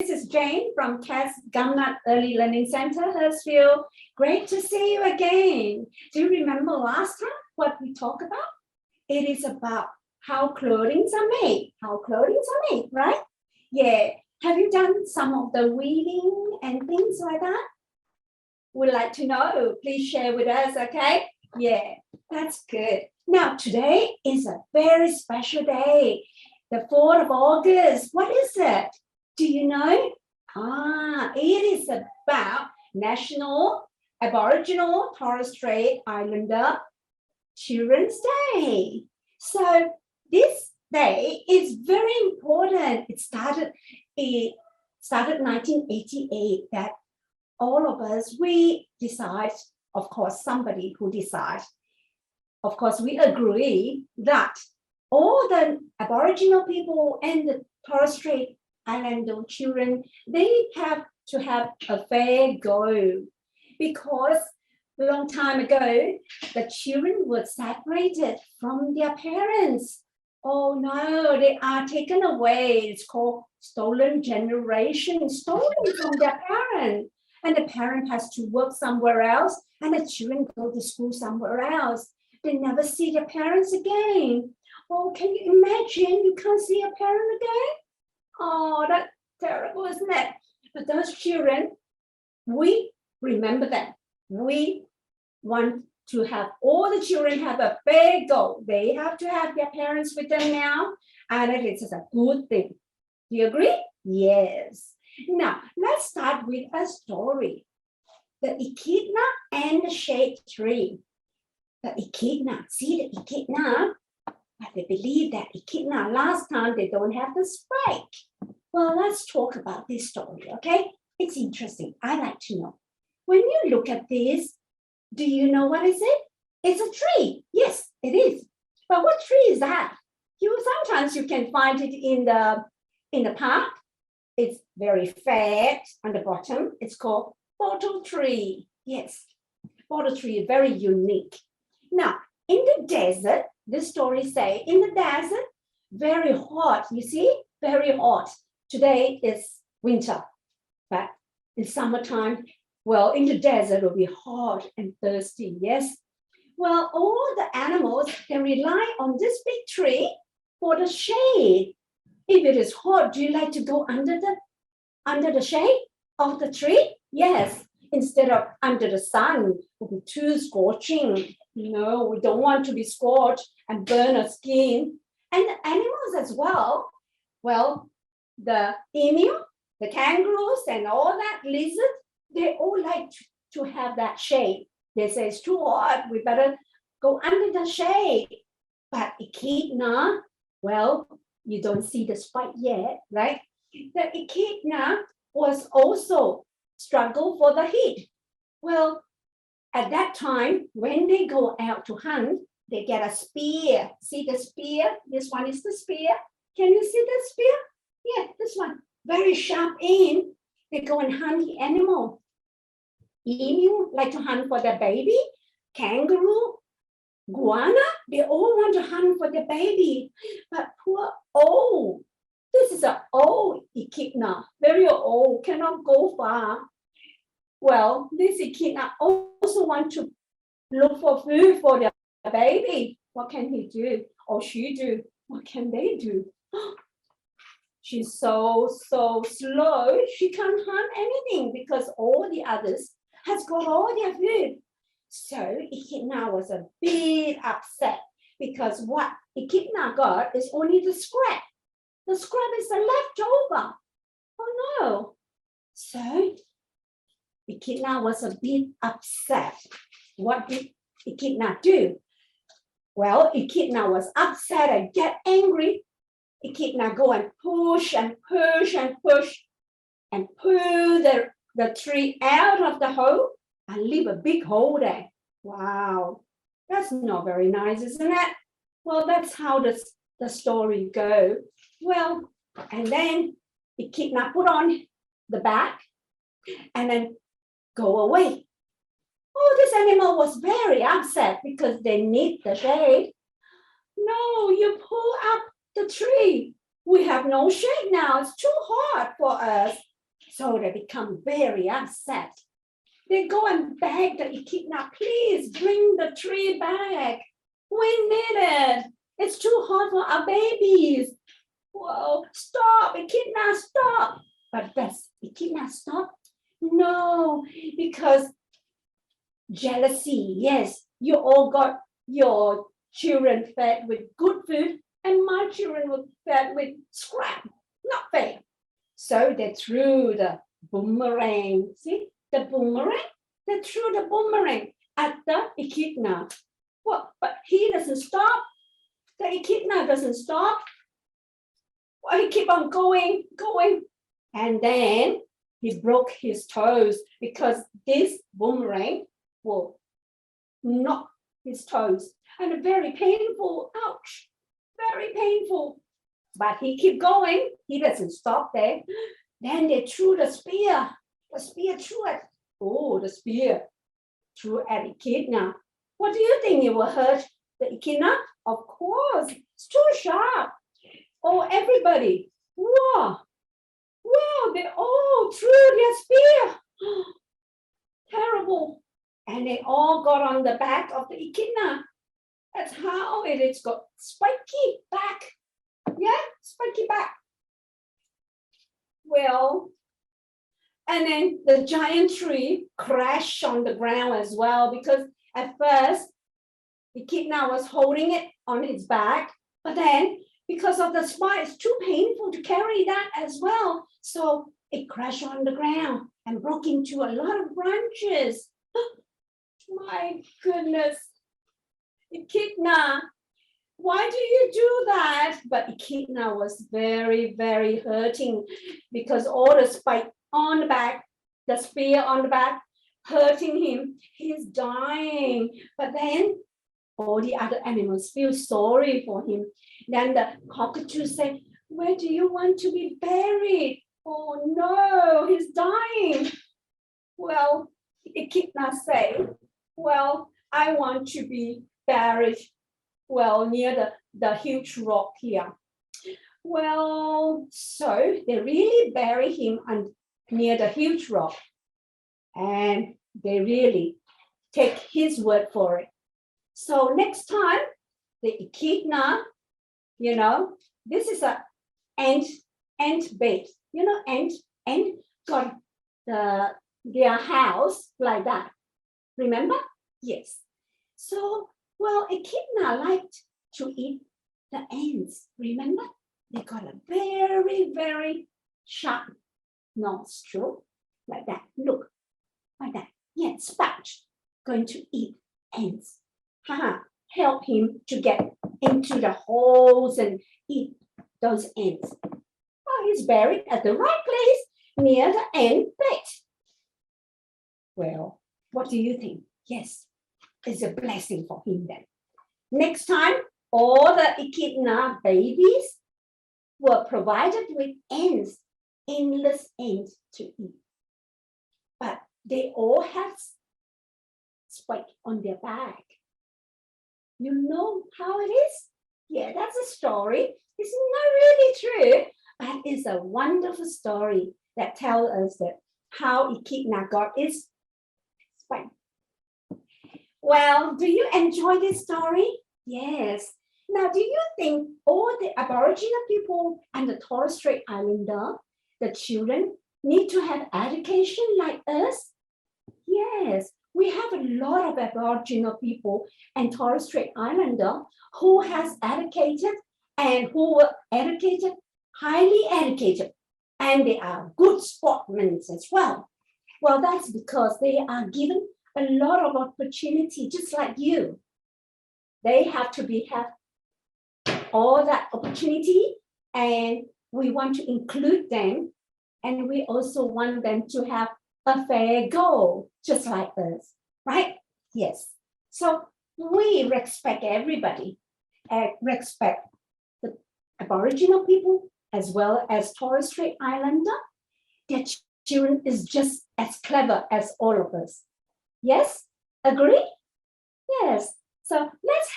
This is Jane from CAS Gumnut Early Learning Center, Hurstville. Great to see you again. Do you remember last time what we talked about? It is about how clothing are made. Right? Yeah. Have you done some of the weaving and things like that? We'd like to know. Please share with us, okay? Yeah, that's good. Now, today is a very special day, the 4th of August. What is it? Do you know? It is about National Aboriginal Torres Strait Islander Children's Day. So this day is very important. It started in 1988 that all of us, we decide, of course, somebody who decides, of course, we agree that all the Aboriginal people and the Torres Strait Islander children, they have to have a fair go because a long time ago, the children were separated from their parents. Oh no, they are taken away. It's called stolen generation, stolen from their parents. And the parent has to work somewhere else, and the children go to school somewhere else. They never see their parents again. Oh, can you imagine? You can't see your parent again? Oh, that's terrible, isn't it? But those children, we remember them. We want to have all the children have a fair go. They have to have their parents with them now, and it is a good thing. Do you agree? Yes. Now, let's start with a story. The Echidna and the shade tree. The Echidna, see the Echidna? But they believe that Echidna, last time they don't have the spike. Well, let's talk about this story, okay? It's interesting. I like to know. When you look at this, do you know what is it? It's a tree. Yes, it is. But what tree is that? Sometimes you can find it in the park. It's very fat on the bottom. It's called bottle tree. Yes, bottle tree is very unique. Now, in the desert, this story says, in the desert, very hot. You see, very hot. Today is winter, but in summertime, well, in the desert, it will be hot and thirsty. Yes. Well, all the animals can rely on this big tree for the shade. If it is hot, do you like to go under the shade of the tree? Yes, instead of under the sun, it will be too scorching. No, we don't want to be scorched and burn our skin. And the animals as well. Well, the emu, the kangaroos, and all that lizard, they all like to have that shade. They say it's too hot, we better go under the shade. But Echidna, well, you don't see the spike yet, right? The Echidna was also struggle for the heat. Well, at that time, when they go out to hunt, they get a spear. See the spear? This one is the spear. Can you see the spear? Yeah, this one. Very sharp end. They go and hunt the animal. Emu like to hunt for their baby. Kangaroo, guana, they all want to hunt for their baby. But poor old, this is an old Echidna, very old, cannot go far. Well, this Echidna also want to look for food for their baby. What can he do? Or she do? What can they do? She's so slow. She can't hunt anything because all the others has got all their food. So Echidna was a bit upset because what Echidna got is only the scrap. The scrap is the leftover. Oh no. So Echidna was a bit upset. What did Echidna do? Well, Echidna was upset and get angry. Echidna go and push and push and push and pull the tree out of the hole and leave a big hole there. Wow, that's not very nice, isn't it? Well, that's how the story goes. Well, and then Echidna put on the back and then go away. Oh, this animal was very upset because they need the shade. No, you pull up the tree. We have no shade now. It's too hot for us. So they become very upset. They go and beg the Echidna, please bring the tree back. We need it. It's too hot for our babies. Whoa, stop, Echidna, stop. But does Echidna stop? No, because jealousy. Yes, you all got your children fed with good food and my children were fed with scrap. Not fair. So they threw the boomerang. See the boomerang? They threw the boomerang at the Echidna. Well, but he doesn't stop. The Echidna doesn't stop. Well, he keep on going. And then he broke his toes because this boomerang will knock his toes. And very painful, ouch, very painful. But he keep going. He doesn't stop there. Then they threw the spear. The spear threw it. Oh, the spear threw at Echidna. What do you think it will hurt the Echidna? Of course, it's too sharp. Oh, everybody. Wow. Wow, they all threw their spear. Terrible. And they all got on the back of the Echidna. That's how it is got spiky back. Yeah, spiky back. Well, and then the giant tree crashed on the ground as well because at first Echidna was holding it on its back, but then because of the spine, it's too painful to carry that as well. So it crashed on the ground and broke into a lot of branches. My goodness, Echidna, why do you do that? But Echidna was very, very hurting because all the spike on the back, the spear on the back, hurting him. He's dying. But then all the other animals feel sorry for him. Then the cockatoo said, where do you want to be buried? Oh no, he's dying. Well, Echidna said, well, I want to be buried, well, near the huge rock here. Well, so they really bury him near the huge rock. And they really take his word for it. So next time, the Echidna, you know, this is a ant bait. You know, ant got their house like that. Remember? Yes. So, well, Echidna liked to eat the ants. Remember? They got a very, very sharp nostril like that. Look, like that. Yeah, spout going to eat ants. Help him to get into the holes and eat those ants. Oh, he's buried at the right place near the ant bed. Well, what do you think? Yes, it's a blessing for him then. Next time, all the Echidna babies were provided with ants, endless ants to eat. But they all have spike on their back. You know how it is? Yeah, that's a story. It's not really true, but it's a wonderful story that tells us that how Echidna got its spike. Well, do you enjoy this story? Yes. Now, do you think all the Aboriginal people and the Torres Strait Islander, the children, need to have education like us? Yes, we have a lot of Aboriginal people and Torres Strait Islander who has educated and who were educated, highly educated, and they are good sportsmen as well. Well, that's because they are given a lot of opportunity, just like you. They have to have all that opportunity, and we want to include them, and we also want them to have a fair go, just like us, right? Yes. So we respect everybody, and respect the Aboriginal people as well as Torres Strait Islander. Their children is just as clever as all of us. Yes? Agree? Yes. So let's have